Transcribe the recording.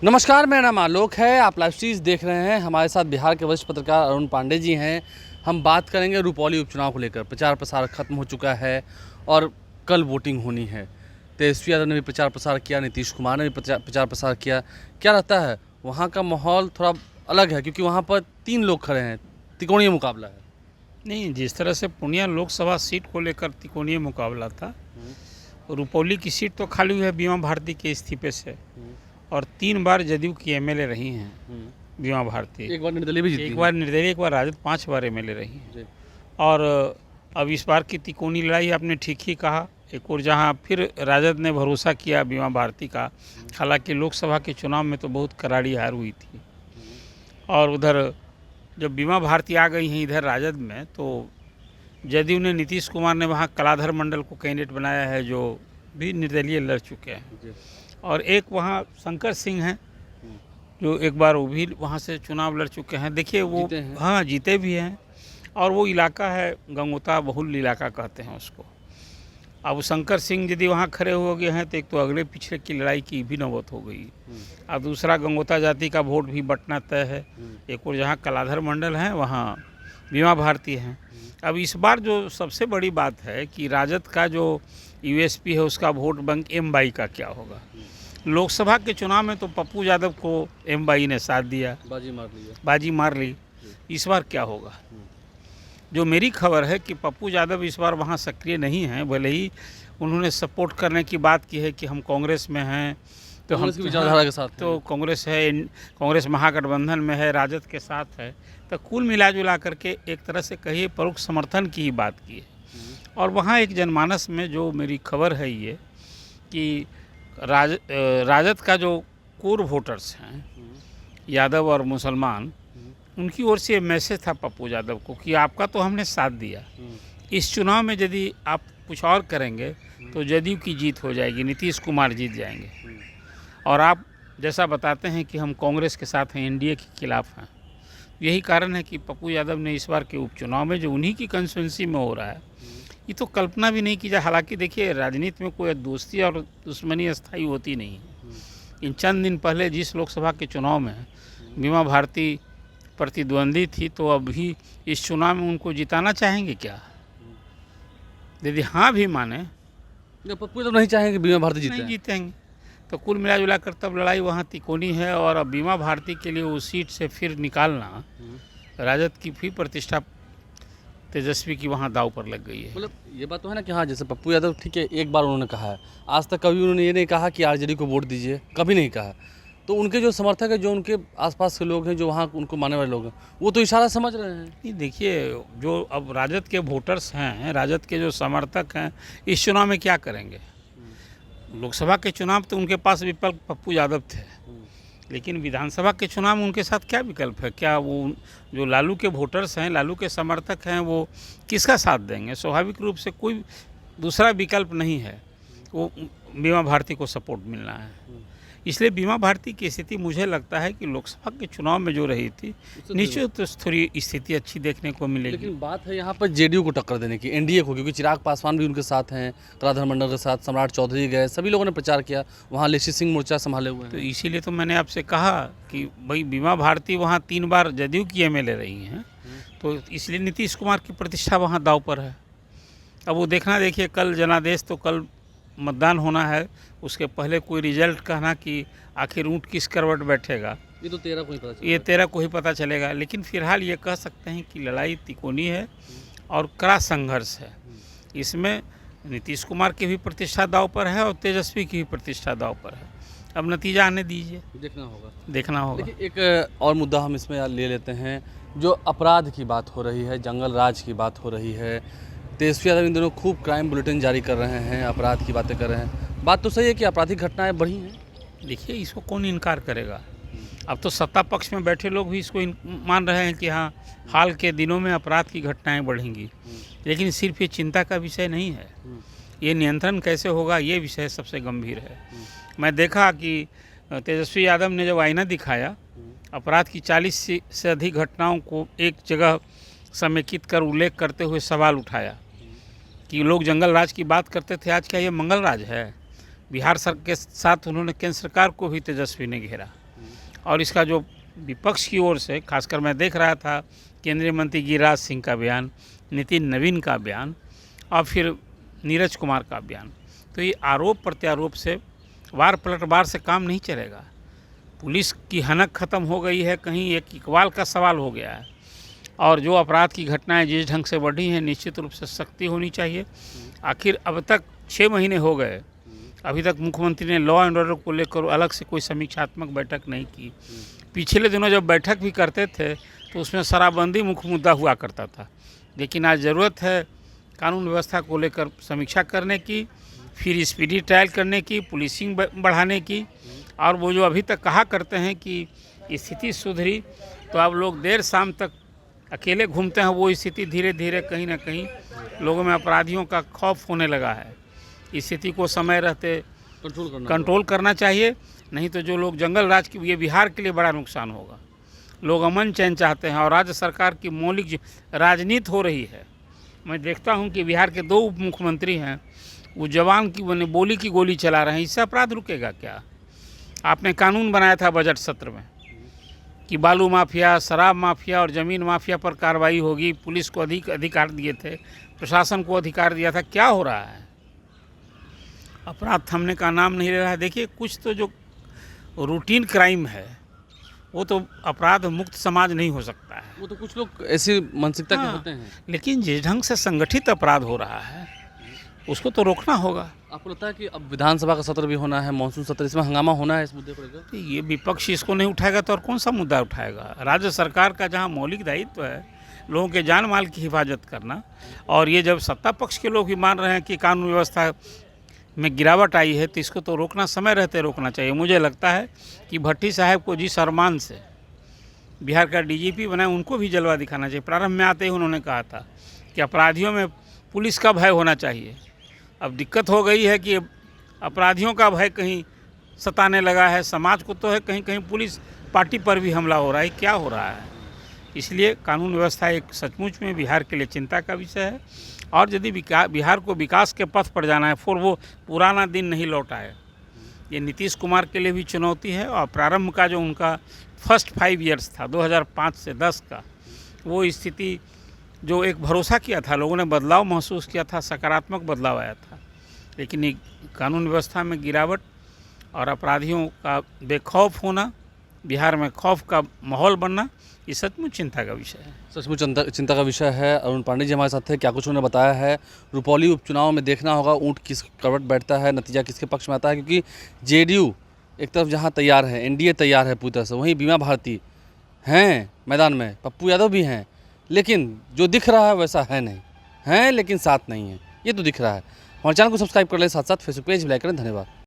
नमस्कार, मेरा नाम आलोक है। आप लाइव स्ट्रीज देख रहे हैं। हमारे साथ बिहार के वरिष्ठ पत्रकार अरुण पांडे जी हैं। हम बात करेंगे रुपौली उपचुनाव को लेकर। प्रचार प्रसार खत्म हो चुका है और कल वोटिंग होनी है। तेजस्वी यादव ने भी प्रचार प्रसार किया, नीतीश कुमार ने भी प्रचार प्रसार किया। क्या रहता है वहाँ का माहौल थोड़ा अलग है क्योंकि वहाँ पर 3 लोग खड़े हैं, त्रिकोणीय मुकाबला है। नहीं, जिस तरह से पूर्णिया लोकसभा सीट को लेकर त्रिकोणीय मुकाबला था, रुपौली की सीट तो खाली हुई है बीमा भारती के इस्तीफे से, और 3 बार जदयू की एमएलए रही हैं बीमा भारती। एक बार निर्दलीय भी जीती, एक बार निर्दलीय, एक बार राजद, 5 बार एमएलए रही हैं। और अब इस बार की त्रिकोणीय लड़ाई आपने ठीक ही कहा। एक और जहां फिर राजद ने भरोसा किया बीमा भारती का, हालांकि लोकसभा के चुनाव में तो बहुत करारी हार हुई थी। और उधर जब बीमा भारती आ गई हैं इधर राजद में, तो जदयू ने नीतीश कुमार ने वहाँ कलाधर मंडल को कैंडिडेट बनाया है, जो भी निर्दलीय लड़ चुके हैं। और एक वहाँ शंकर सिंह हैं, जो एक बार वो भी वहाँ से चुनाव लड़ चुके हैं। देखिए वो हाँ जीते भी हैं। और वो इलाका है गंगोता बहुल इलाका कहते हैं उसको। अब शंकर सिंह यदि वहाँ खड़े हो गए हैं तो एक तो अगले पिछले की लड़ाई की भी नौबत हो गई। अब दूसरा गंगोता जाति का वोट भी बंटना तय है। एक और जहाँ कलाधर मंडल है वहाँ बीमा भारती हैं। अब इस बार जो सबसे बड़ी बात है कि राजद का जो यूएसपी है उसका वोट बैंक एम बाई का क्या होगा। लोकसभा के चुनाव में तो पप्पू यादव को एम बाई ने साथ दिया, बाजी मार ली। इस बार क्या होगा। जो मेरी खबर है कि पप्पू यादव इस बार वहाँ सक्रिय नहीं हैं, भले ही उन्होंने सपोर्ट करने की बात की है कि हम कांग्रेस में हैं, तो हम विचारधारा के साथ तो कांग्रेस है, कांग्रेस महागठबंधन में है, राजद के साथ है। तो कुल मिला करके एक तरह से कहिए परोक्ष समर्थन की ही बात की है। और वहाँ एक जनमानस में जो मेरी खबर है ये कि राजद का जो कोर वोटर्स हैं, यादव और मुसलमान, उनकी ओर से मैसेज था पप्पू यादव को कि आपका तो हमने साथ दिया, इस चुनाव में यदि आप कुछ और करेंगे तो जदयू की जीत हो जाएगी, नीतीश कुमार जीत जाएंगे। और आप जैसा बताते हैं कि हम कांग्रेस के साथ हैं, एनडीए के खिलाफ हैं। यही कारण है कि पप्पू यादव ने इस बार के उपचुनाव में जो उन्हीं की कंस्टिट्यूंसी में हो रहा है, ये तो कल्पना भी नहीं की जाए। हालांकि देखिए राजनीति में कोई दोस्ती और दुश्मनी अस्थायी होती नहीं है। इन चंद दिन पहले जिस लोकसभा के चुनाव में बीमा भारती प्रतिद्वंदी थी, तो अभी इस चुनाव में उनको जिताना चाहेंगे क्या। यदि हाँ भी माने, पप्पू तो नहीं चाहेंगे बीमा भारती जीते, नहीं जीतेंगे। तो कुल मिला कर तब लड़ाई वहाँ तिकोनी है। और अब बीमा भारती के लिए उस सीट से फिर निकालना राजद की भी प्रतिष्ठा तेजस्वी की वहाँ दाव पर लग गई है। मतलब ये बात तो है ना कि हाँ, जैसे पप्पू यादव ठीक है, एक बार उन्होंने कहा है, आज तक कभी उन्होंने ये नहीं कहा कि आरजेडी को वोट दीजिए, कभी नहीं कहा। तो उनके जो समर्थक है, जो उनके आसपास के लोग हैं, जो वहाँ उनको मानने वाले लोग हैं, वो तो इशारा समझ रहे हैं। नहीं, देखिए जो अब राजद के वोटर्स हैं, राजद के जो समर्थक हैं, इस चुनाव में क्या करेंगे। लोकसभा के चुनाव तो उनके पास विकल्प पप्पू यादव थे, लेकिन विधानसभा के चुनाव में उनके साथ क्या विकल्प है। क्या वो जो लालू के वोटर्स हैं, लालू के समर्थक हैं, वो किसका साथ देंगे। स्वाभाविक रूप से कोई दूसरा विकल्प नहीं है, वो बीमा भारती को सपोर्ट मिलना है। इसलिए बीमा भारती की स्थिति मुझे लगता है कि लोकसभा के चुनाव में जो रही थी, निश्चित तो थोड़ी स्थिति अच्छी देखने को मिलेगी। लेकिन बात है यहाँ पर जेडीयू को टक्कर देने की, एनडीए को, क्योंकि चिराग पासवान भी उनके साथ हैं, कलाधर मंडल के साथ सम्राट चौधरी गए, सभी लोगों ने प्रचार किया, वहाँ लेशी सिंह मोर्चा संभाले हुए हैं। तो इसीलिए तो मैंने आपसे कहा कि भाई बीमा भारती वहाँ 3 बार जदयू की एमएलए रही हैं, तो इसलिए नीतीश कुमार की प्रतिष्ठा वहाँ दाव पर है। अब वो देखिए कल जनादेश, तो कल मतदान होना है, उसके पहले कोई रिजल्ट कहना कि आखिर ऊँट किस करवट बैठेगा, ये तो 13 को ही पता चलेगा। ये 13 को ही पता चलेगा। लेकिन फिलहाल ये कह सकते हैं कि लड़ाई तिकोनी है और कड़ा संघर्ष है। इसमें नीतीश कुमार की भी प्रतिष्ठा दाव पर है और तेजस्वी की भी प्रतिष्ठा दाव पर है। अब नतीजा आने दीजिए, देखना होगा। देखिए एक और मुद्दा हम इसमें ले लेते हैं, जो अपराध की बात हो रही है, जंगल राज की बात हो रही है। तेजस्वी यादव इन दिनों खूब क्राइम बुलेटिन जारी कर रहे हैं, अपराध की बातें कर रहे हैं। बात तो सही है कि आपराधिक घटनाएं बढ़ी हैं। देखिए इसको कौन इनकार करेगा। अब तो सत्ता पक्ष में बैठे लोग भी इसको मान रहे हैं कि हाँ, हाल के दिनों में अपराध की घटनाएं बढ़ेंगी। लेकिन सिर्फ ये चिंता का विषय नहीं है, ये नियंत्रण कैसे होगा, ये विषय सबसे गंभीर है। मैं देखा कि तेजस्वी यादव ने जब आईना दिखाया, अपराध की 40 से अधिक घटनाओं को एक जगह समेकित कर उल्लेख करते हुए सवाल उठाया कि लोग जंगल राज की बात करते थे, आज क्या ये मंगल राज है। बिहार सरकार के साथ उन्होंने केंद्र सरकार को भी तेजस्वी ने घेरा। और इसका जो विपक्ष की ओर से खासकर मैं देख रहा था केंद्रीय मंत्री गिरिराज सिंह का बयान, नितिन नवीन का बयान और फिर नीरज कुमार का बयान, तो ये आरोप प्रत्यारोप से वार पलटवार से काम नहीं चलेगा। पुलिस की हनक ख़त्म हो गई है, कहीं एक इकबाल का सवाल हो गया है। और जो अपराध की घटनाएं जिस ढंग से बढ़ी हैं निश्चित रूप से सख्ती होनी चाहिए। आखिर अब तक 6 महीने हो गए, अभी तक मुख्यमंत्री ने लॉ एंड ऑर्डर को लेकर अलग से कोई समीक्षात्मक बैठक नहीं की। पिछले दिनों जब बैठक भी करते थे तो उसमें शराबबंदी मुख्य मुद्दा हुआ करता था, लेकिन आज ज़रूरत है कानून व्यवस्था को लेकर समीक्षा करने की, फिर स्पीडी ट्रायल करने की, पुलिसिंग बढ़ाने की। और वो जो अभी तक कहा करते हैं कि स्थिति सुधरी, तो अब लोग देर शाम तक अकेले घूमते हैं, वो स्थिति धीरे धीरे कहीं ना कहीं लोगों में अपराधियों का खौफ होने लगा है। इस स्थिति को समय रहते कंट्रोल करना चाहिए, नहीं तो जो लोग जंगल राज की, ये बिहार के लिए बड़ा नुकसान होगा। लोग अमन चैन चाहते हैं और राज्य सरकार की मौलिक राजनीति हो रही है। मैं देखता हूं कि बिहार के 2 उप मुख्यमंत्री हैं, वो जवान की बोली की गोली चला रहे हैं। इससे अपराध रुकेगा क्या? आपने कानून बनाया था बजट सत्र में कि बालू माफिया, शराब माफिया और ज़मीन माफिया पर कार्रवाई होगी, पुलिस को अधिक अधिकार दिए थे, प्रशासन को अधिकार दिया था। क्या हो रहा है? अपराध थमने का नाम नहीं ले रहा है। देखिए, कुछ तो जो रूटीन क्राइम है वो तो अपराध मुक्त समाज नहीं हो सकता है। वो तो कुछ लोग ऐसी मानसिकता के होते हैं, लेकिन जिस ढंग से संगठित अपराध हो रहा है उसको तो रोकना होगा। आपको लगता है कि अब विधानसभा का सत्र भी होना है, मानसून सत्र, इसमें हंगामा होना है इस मुद्दे को लेकर? ये विपक्ष इसको नहीं उठाएगा तो और कौन सा मुद्दा उठाएगा? राज्य सरकार का जहाँ मौलिक दायित्व है लोगों के जान माल की हिफाजत करना, और ये जब सत्ता पक्ष के लोग भी मान रहे हैं कि कानून व्यवस्था में गिरावट आई है, तो इसको तो रोकना समय रहते रोकना चाहिए। मुझे लगता है कि भट्टी साहब को जिस अरमान से बिहार का डीजीपी बनाए, उनको भी जलवा दिखाना चाहिए। प्रारंभ में आते ही उन्होंने कहा था कि अपराधियों में पुलिस का भय होना चाहिए। अब दिक्कत हो गई है कि अपराधियों का भय कहीं सताने लगा है, समाज को तो है, कहीं कहीं पुलिस पार्टी पर भी हमला हो रहा है। क्या हो रहा है? इसलिए कानून व्यवस्था एक सचमुच में बिहार के लिए चिंता का विषय है। और यदि बिहार को विकास के पथ पर जाना है, फिर वो पुराना दिन नहीं लौट आए। ये नीतीश कुमार के लिए भी चुनौती है। और प्रारंभ का जो उनका फर्स्ट 5 ईयर्स था 2005 से 10 का, वो स्थिति जो एक भरोसा किया था, लोगों ने बदलाव महसूस किया था, सकारात्मक बदलाव आया था, लेकिन ये कानून व्यवस्था में गिरावट और अपराधियों का बेखौफ होना, बिहार में खौफ का माहौल बनना, ये सचमुच चिंता का विषय है। सचमुच चिंता का विषय है। अरुण पांडे जी हमारे साथ थे। क्या कुछ उन्होंने बताया है। रुपौली उपचुनाव में देखना होगा ऊँट किस करवट बैठता है, नतीजा किसके पक्ष में आता है, क्योंकि जेडीयू एक तरफ जहाँ तैयार है, एनडीए तैयार है पूरी तरह से, वहीं बीमा भारती हैं मैदान में, पप्पू यादव भी हैं, लेकिन जो दिख रहा है वैसा है नहीं, हैं लेकिन साथ नहीं है, ये तो दिख रहा है। हमारे चैनल को सब्सक्राइब कर लें, साथ साथ फेसबुक पेज भी लाइक करें। धन्यवाद।